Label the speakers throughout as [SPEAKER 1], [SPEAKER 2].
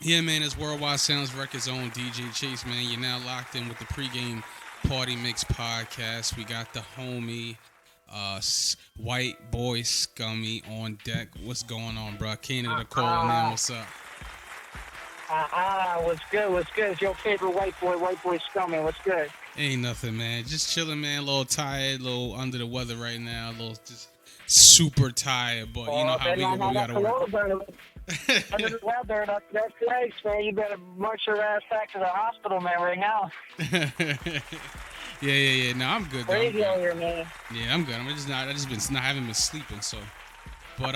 [SPEAKER 1] Yeah, man, it's Worldwide Sounds Records own DJ Chase, man. You're now locked in with the pregame party mix podcast. We got the homie, White Boy Scummy on deck. What's going on, bro? Canada calling in.
[SPEAKER 2] Ah,
[SPEAKER 1] What's up?
[SPEAKER 2] what's good? What's good? It's your favorite white boy Scummy. What's good?
[SPEAKER 1] Ain't nothing, man. Just chilling, man. A little tired, a little under the weather right now. A little just super tired, but you know how
[SPEAKER 2] Then I
[SPEAKER 1] we
[SPEAKER 2] had that
[SPEAKER 1] gotta work.
[SPEAKER 2] corona under the weather. That's nice, man. You better march your ass back to the hospital, man, right now.
[SPEAKER 1] Yeah. No, I'm good though. I'm
[SPEAKER 2] Crazy out
[SPEAKER 1] good.
[SPEAKER 2] here, man.
[SPEAKER 1] Yeah, I'm good. I'm just not. I just been not haven't been sleeping, so. But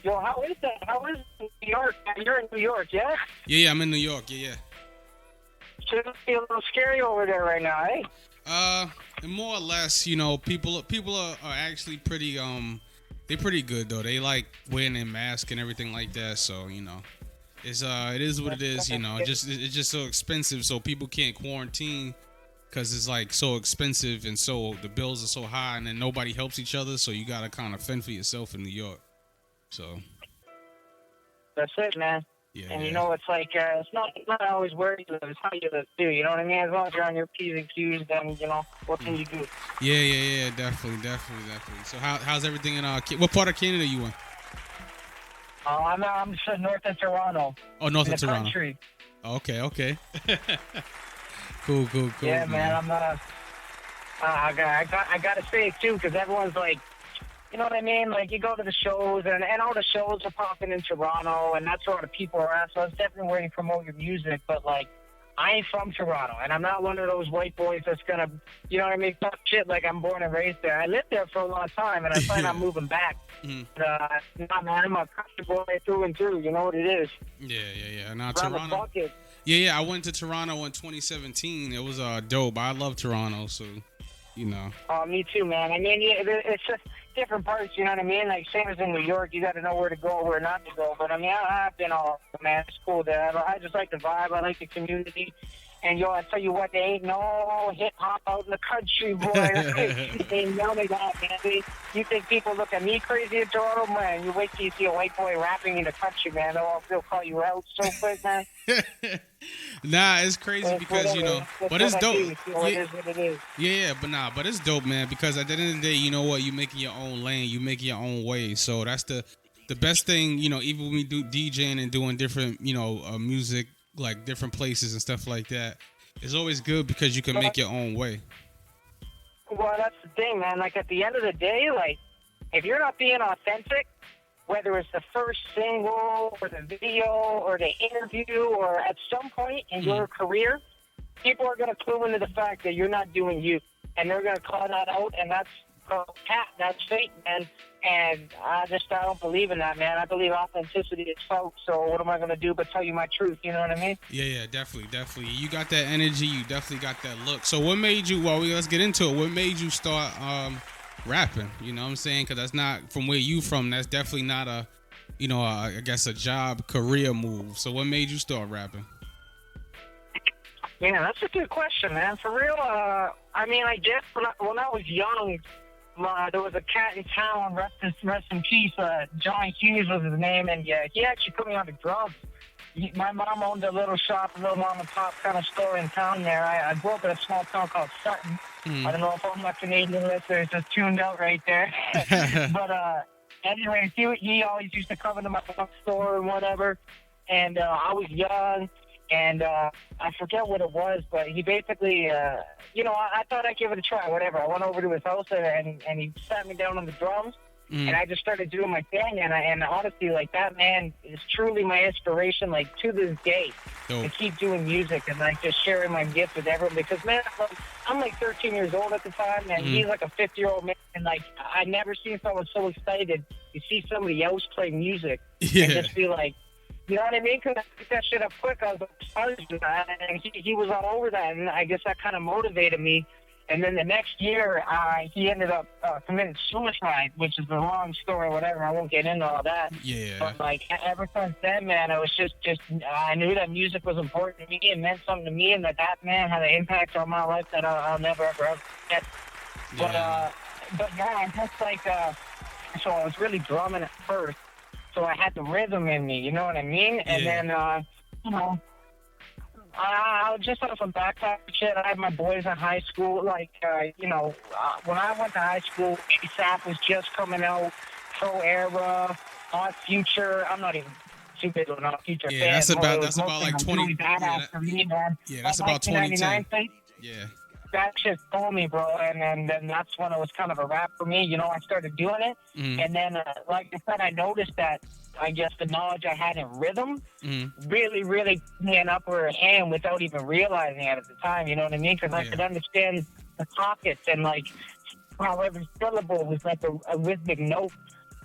[SPEAKER 2] Yo, how is that? How is New York? Man? You're in New York, yeah?
[SPEAKER 1] yeah, I'm in New York. Yeah.
[SPEAKER 2] Should be a little scary over there right now, eh?
[SPEAKER 1] And more or less, people are actually pretty they're pretty good though. They like wearing their mask and everything like that. So it is what it is. It's just so expensive, so people can't quarantine because it's like so expensive and so the bills are so high, and then nobody helps each other. So you gotta kind of fend for yourself in New York. So
[SPEAKER 2] That's it, man.
[SPEAKER 1] yeah,
[SPEAKER 2] And
[SPEAKER 1] yeah.
[SPEAKER 2] you know, it's like it's not always where you live, it's how you live too. You know what I mean? As long as you're on your P's and Q's, then what can you do?
[SPEAKER 1] Yeah, definitely. So how's everything in what part of Canada you in?
[SPEAKER 2] I'm just north of Toronto,
[SPEAKER 1] Oh, north
[SPEAKER 2] in
[SPEAKER 1] of
[SPEAKER 2] the
[SPEAKER 1] Toronto.
[SPEAKER 2] country.
[SPEAKER 1] Okay. Cool.
[SPEAKER 2] Yeah, man. I gotta say it too, because everyone's like, you know what I mean? Like, you go to the shows, and all the shows are popping in Toronto, and that's where the people are at. So it's definitely where you promote your music. But like, I ain't from Toronto, and I'm not one of those white boys that's gonna, you know what I mean, talk shit like I'm born and raised there. I lived there for a long time, and I plan on moving back.
[SPEAKER 1] Mhm.
[SPEAKER 2] But, nah, man, I'm a country boy through and through. You know what it is?
[SPEAKER 1] Yeah. Now
[SPEAKER 2] Around the
[SPEAKER 1] Toronto.
[SPEAKER 2] bucket.
[SPEAKER 1] Yeah. I went to Toronto in 2017. It was dope. I love Toronto, so you know.
[SPEAKER 2] Oh, me too, man. I mean, yeah, it's just different parts, you know what I mean? Like, same as in New York, you got to know where to go, where not to go. But, I mean, I've been all, man, it's cool there. I just like the vibe. I like the community. And, yo, I tell you what, there ain't no hip-hop out in the country, boy. They know they got, man. You think people look at me crazy in Toronto? Man, you wait till you see a white boy rapping in the country, man. They'll call you out so quick, man.
[SPEAKER 1] Nah, it's crazy because but it's dope.
[SPEAKER 2] It is what it is.
[SPEAKER 1] Yeah, but it's dope, man. Because at the end of the day, you know what? You making your own lane, you making your own way. So that's the best thing, even when we do DJing and doing different, music, like different places and stuff like that. It's always good because you can make your own way.
[SPEAKER 2] Well, that's the thing, man. Like, at the end of the day, like, if you're not being authentic, whether it's the first single or the video or the interview or at some point in your career, people are going to clue into the fact that you're not doing you. And they're going to call that out, and that's cat. That's fake, man. And I don't believe in that, man. I believe authenticity is folk. So what am I going to do but tell you my truth? You know what I mean?
[SPEAKER 1] Yeah, definitely. You got that energy. You definitely got that look. So what made you? Well, let's get into it. What made you start rapping? You know what I'm saying? Because that's not from where you from. That's definitely not I guess a job career move. So what made you start rapping?
[SPEAKER 2] Yeah, that's a good question, man. For real, I mean, I guess when I was young, there was a cat in town, rest in peace, John Hughes was his name, and yeah, he actually put me on the drums. My mom owned a little shop, a little mom and pop kind of store in town there. I grew up in a small town called Sutton. I don't know if all my Canadian listeners just tuned out right there. But anyway, he always used to come into my store and whatever, and I was young. And I forget what it was, but he basically, I thought I'd give it a try, whatever. I went over to his house, and he sat me down on the drums, and I just started doing my thing. And honestly, like, that man is truly my inspiration, like, to this day, to keep doing music and, like, just sharing my gift with everyone. Because, man, I'm like 13 years old at the time, and he's like a 50-year-old man. And, like, I never seen someone so excited to see somebody else play music and just be like, you know what I mean? Because I picked that shit up quick. I was exposed to that, and he was all over that, and I guess that kind of motivated me. And then the next year, he ended up committing suicide, which is a long story, whatever. I won't get into all that.
[SPEAKER 1] Yeah.
[SPEAKER 2] But, like, ever since then, man, it was just I knew that music was important to me. It meant something to me, and that man had an impact on my life that I'll never, ever forget.
[SPEAKER 1] Yeah.
[SPEAKER 2] But yeah, I'm just like, so I was really drumming at first. So I had the rhythm in me, you know what I mean? And then you know, I was just on some backpack shit. I had my boys in high school. Like, when I went to high school, ASAP was just coming out, Pro Era, Odd Future. I'm not even too big of an Odd Future fan.
[SPEAKER 1] That's about like 20.
[SPEAKER 2] Really badass for me, man.
[SPEAKER 1] Yeah, that's about 2010. Yeah.
[SPEAKER 2] That shit stole me, bro, and then that's when it was kind of a wrap for me. You know, I started doing it, and then, like I said, I noticed that, I guess, the knowledge I had in rhythm really, really put me an upper hand without even realizing it at the time, you know what I mean? Because I could understand the pockets and, like, how every syllable was like a rhythmic note,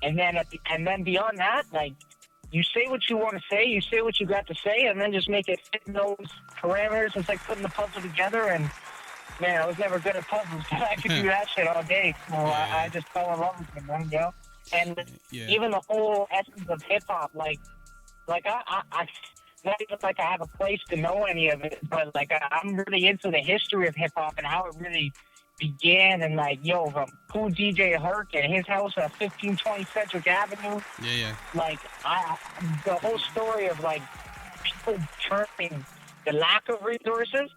[SPEAKER 2] and then beyond that, like, you say what you want to say, you say what you got to say, and then just make it fit in those parameters. It's like putting the puzzle together, and man, I was never good at puzzles. I could do that shit all day. So I just fell in love with it, man, you know? And even the whole essence of hip-hop, like I not even like I have a place to know any of it, but like I'm really into the history of hip-hop and how it really began. And like, from Cool DJ Herc and his house at 1520 Centric Avenue. Like, the whole story of like people turning the lack of resources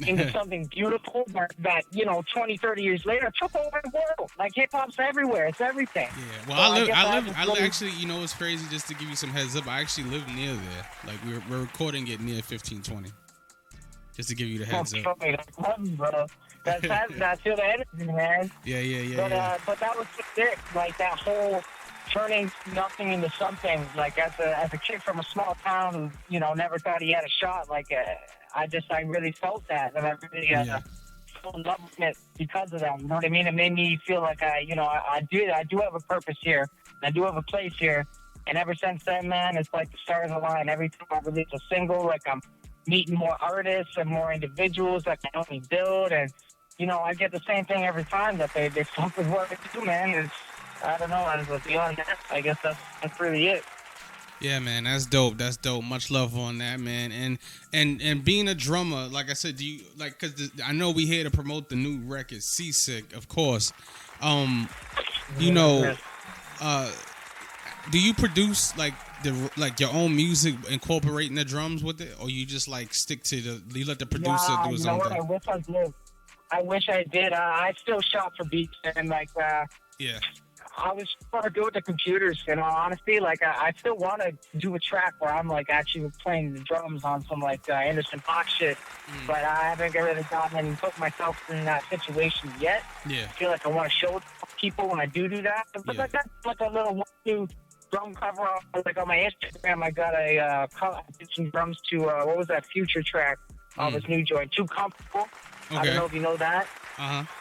[SPEAKER 2] into something beautiful that 20, 30 years later took over the world. Like, hip-hop's everywhere. It's everything.
[SPEAKER 1] Yeah. Well, so I actually, it's crazy, just to give you some heads up, I actually live near there. Like, we're recording it near 1520. Just to give you the heads up.
[SPEAKER 2] Bro. That's the energy, man. But that was it. Like, that whole turning nothing into something. Like, as a kid from a small town who, never thought he had a shot, like, I really felt that, and I really fell in love with it because of that. You know what I mean? It made me feel like I do have a purpose here. I do have a place here. And ever since then, man, it's like the stars align. Every time I release a single, like, I'm meeting more artists and more individuals that can help me build. And, I get the same thing every time, that they fuck with what I do, man. I don't know. But beyond that, I guess that's really it.
[SPEAKER 1] Yeah, man, that's dope. That's dope. Much love on that, man. And being a drummer, like I said, do you like? Because I know we here to promote the new record, Seasick, of course. Do you produce like your own music, incorporating the drums with it, or you just like stick to you let the producer do his own thing?
[SPEAKER 2] I wish I did. I still shop for beats and like. I was trying to do it with the computers, in all honesty. Like, I still want to do a track where I'm, like, actually playing the drums on some, like, Anderson .Paak shit. But I haven't really gotten and put myself in that situation yet. I feel like I want to show people when I do that. But like, that's like a little new drum cover. Like, on my Instagram, I got I did some drums to, what was that Future track on this new joint? Too Comfortable. Okay. I don't know if you know that.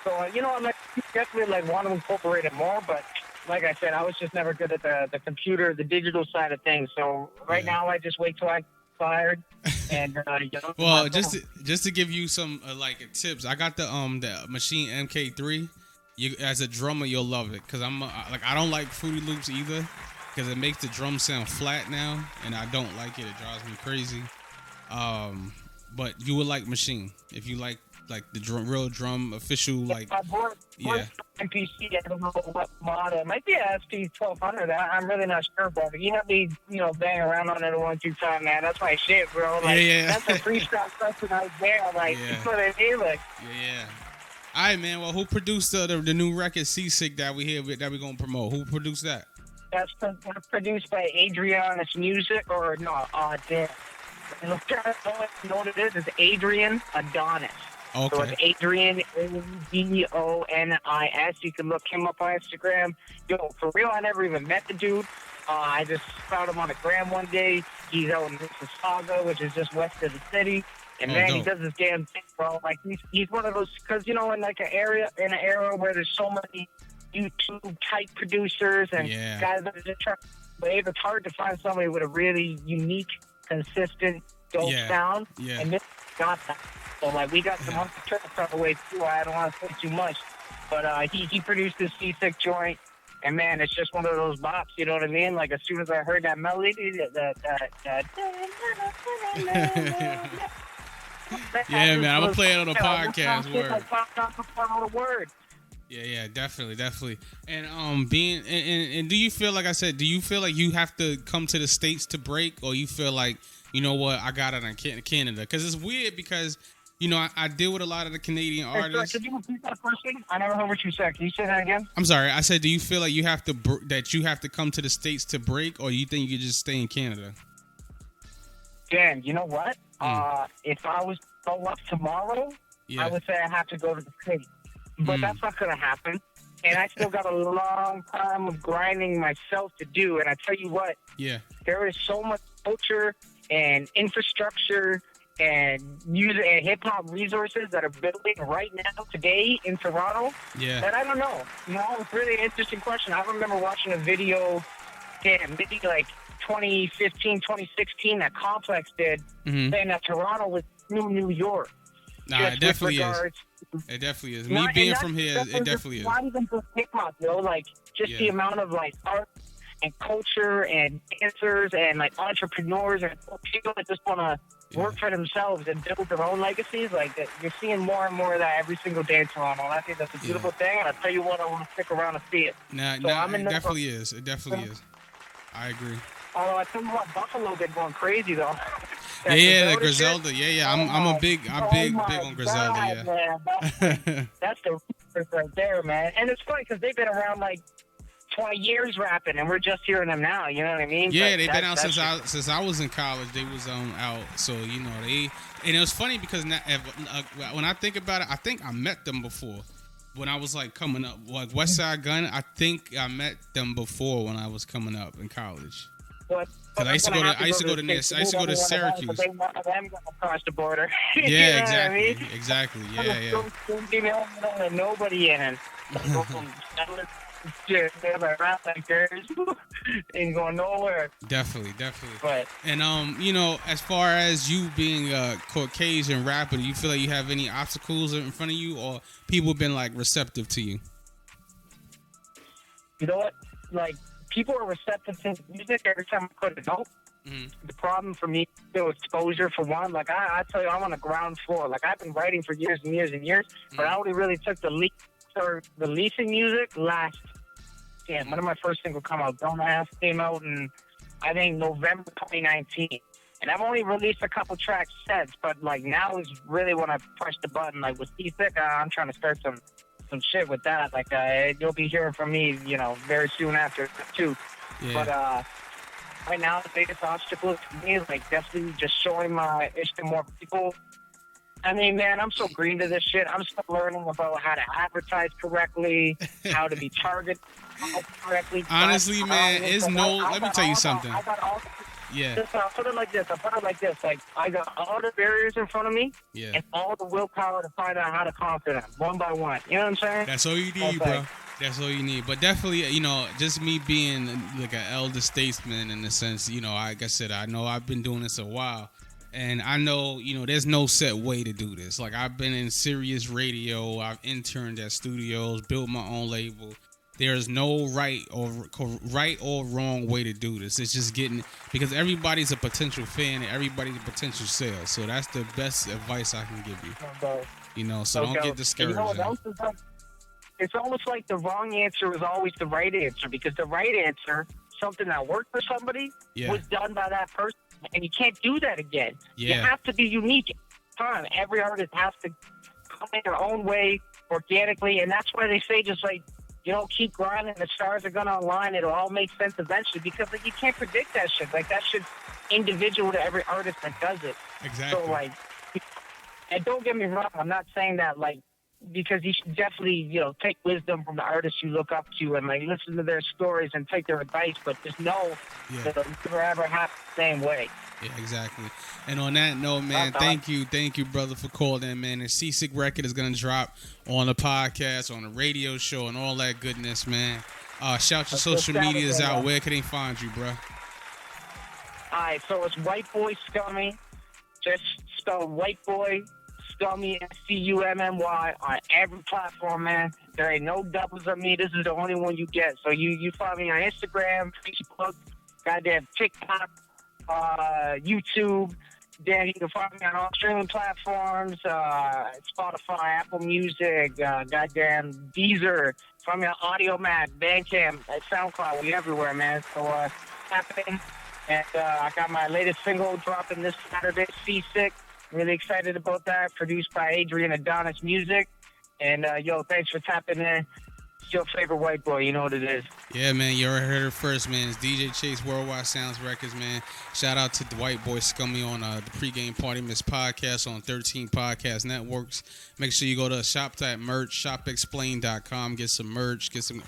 [SPEAKER 2] So, I'm like, definitely like want to incorporate it more, but like I said, I was just never good at the computer, the digital side of things. So right now, I just wait till I get fired. And
[SPEAKER 1] well, just to give you some tips, I got the Machine MK3. You, as a drummer, you'll love it, because I don't like Fruity Loops either, because it makes the drum sound flat now, and I don't like it. It drives me crazy. But you would like Machine if you like the real drum official, like, MPC, I don't know what model. It might be a SP1200. I'm really not sure, but you have me, bang around on it 1-2 time, man. That's my shit, bro. Like, that's a freestyle question out there. Like, you know what I mean? Like, all right, man. Well, who produced the new record Seasick that we're gonna promote? Who produced that?
[SPEAKER 2] That's produced by Adriana's Music, or no? Damn. Look, you know what it is? It's Adrian Adonis.
[SPEAKER 1] Okay.
[SPEAKER 2] So it's Adrian, Adonis. You can look him up on Instagram. For real, I never even met the dude. I just found him on a gram one day. He's out in Mississauga, which is just west of the city. And man, he does this damn thing, bro. Like, he's one of those, because, in like an era where there's so many YouTube type producers and guys that are just trying to wave, it's hard to find somebody with a really unique, consistent, dope sound. And this got that. So, like, we got some other tracks on the way, too. I don't want to say too much. But he produced this Seasick joint. And, man, it's just one of those bops, you know what I mean? Like, as soon as I heard that melody,
[SPEAKER 1] yeah, man, I'm going to play it on the podcast.
[SPEAKER 2] Word.
[SPEAKER 1] Yeah, definitely. And and do you feel, like I said, do you feel like you have to come to the States to break, or you feel like you know what, I got it in Canada. Because it's weird because, you know, I deal with a lot of the Canadian artists.
[SPEAKER 2] Could you repeat that question? I never heard what you said. Can you say that again?
[SPEAKER 1] I'm sorry. I said, do you feel like you have to that you have to come to the States to break, or you think you could just stay in Canada?
[SPEAKER 2] Dan, you know what? If I was to go up tomorrow, I would say I have to go to the States. But that's not going to happen. And I still got a long time of grinding myself to do. And I tell you what, there is so much culture and infrastructure and music and hip-hop resources that are building right now today in Toronto that I don't know. You know, it's really an interesting question. I remember watching a video, maybe like 2015, 2016, that Complex did, saying that Toronto was New York.
[SPEAKER 1] Nah, it definitely is. It definitely is. Me being from here, it definitely is.
[SPEAKER 2] Not even just hip-hop, you know, like just the amount of like art and culture and dancers and like entrepreneurs and people that just want to work for themselves and build their own legacies. Like that, you're seeing more and more of that every single day in Toronto. And I think that's a beautiful thing. And I tell you what, I want to stick around and see it.
[SPEAKER 1] It definitely is. It definitely is. I agree.
[SPEAKER 2] Although I tell you what, Buffalo been going crazy though.
[SPEAKER 1] The Griselda. I'm a big on Griselda.
[SPEAKER 2] Man, that's the right there, man. And it's funny because they've been around like 20 years rapping, and we're just hearing them now. You know what I mean?
[SPEAKER 1] Yeah, they've been out since I was in college. They was out, so you know and it was funny because now, when I think about it, I think I met them before when I was like coming up, like West Side Gun. I think I met them before when I was coming up in college. Because I used to go to Syracuse.
[SPEAKER 2] They want them across the border.
[SPEAKER 1] Yeah, exactly. I mean? Exactly. Yeah.
[SPEAKER 2] Don't nobody in. Rap like theirs ain't going nowhere.
[SPEAKER 1] Definitely.
[SPEAKER 2] But
[SPEAKER 1] and you know, as far as you being a Caucasian rapper, do you feel like you have any obstacles in front of you, or people been like receptive to you?
[SPEAKER 2] You know what? Like, people are receptive to music every time I put it out. The problem for me is exposure for one. Like, I tell you, I'm on the ground floor. Like, I've been writing for years and years and years, but I only really took the leap for releasing music last, when did my first single come out? Don't Ask came out in, I think, November 2019. And I've only released a couple tracks since, but, like, now is really when I press the button. Like, with Seasick, I'm trying to start some shit with that. Like, you'll be hearing from me, you know, very soon after, too. Yeah. But, right now, the biggest obstacle for me is, like, definitely just showing my ish to more people. I mean, man, I'm so green to this shit. I'm still learning about how to advertise correctly, how to be targeted correctly.
[SPEAKER 1] Honestly, man, let me tell you something.
[SPEAKER 2] I'll put it like this. Like, I got all the barriers in front of me and all the willpower to find out how to conquer them one by one. You know what I'm saying?
[SPEAKER 1] That's all you need, bro. That's all you need. But definitely, you know, just me being like an elder statesman in the sense, you know, like I said, I know I've been doing this a while. And I know, you know, there's no set way to do this. Like, I've been in Sirius Radio. I've interned at studios, built my own label. There's no right or wrong way to do this. It's just because everybody's a potential fan and everybody's a potential sale. So that's the best advice I can give you. You know, so don't get discouraged.
[SPEAKER 2] You know, it's almost like the wrong answer is always the right answer, because the right answer, something that worked for somebody, was done by that person. And you can't do that again. You have to be unique. Every artist has to come in their own way organically, and that's why they say just like, you know, keep grinding. The stars are gonna align. It'll all make sense eventually, because like, you can't predict that shit. Like, that shit's individual to every artist that does it.
[SPEAKER 1] Exactly.
[SPEAKER 2] So like, and don't get me wrong, I'm not saying that like, because you should definitely, you know, take wisdom from the artists you look up to and like listen to their stories and take their advice, but just know that it'll never ever happen the same way.
[SPEAKER 1] Yeah, exactly. And on that note, man, thank you, brother, for calling in, man. The Seasick record is gonna drop on the podcast, on the radio show, and all that goodness, man. Shout your social medias out. Where can they find you, bro?
[SPEAKER 2] Alright, so it's White Boy Scummy. Just spell White Boy Scummy, Scummy, on every platform, man. There ain't no doubles on me. This is the only one you get. So you find me on Instagram, Facebook, goddamn TikTok, YouTube. Then you can find me on all streaming platforms, Spotify, Apple Music, goddamn Deezer. Find me on Audiomack, Bandcamp, SoundCloud. We everywhere, man. So happening. And I got my latest single dropping this Saturday, Seasick. Really excited about that. Produced by Adrian Adonis Music. And, yo, thanks for tapping in. It's your favorite white boy. You know what it is.
[SPEAKER 1] Yeah, man. You already heard it first, man. It's DJ Chase, Worldwide Soundz Records, man. Shout out to the White Boy Scummy on the Pregame Party Miss podcast on 13 podcast networks. Make sure you go to shop.merch, shopexplain.com. Get some merch. Get some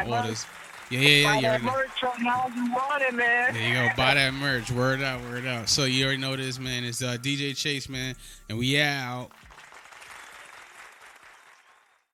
[SPEAKER 1] orders. Yeah.
[SPEAKER 2] Buy that merch right now. You want it, man.
[SPEAKER 1] There you go. Buy that merch. Word out. So you already know this, man. It's DJ Chase, man. And we out.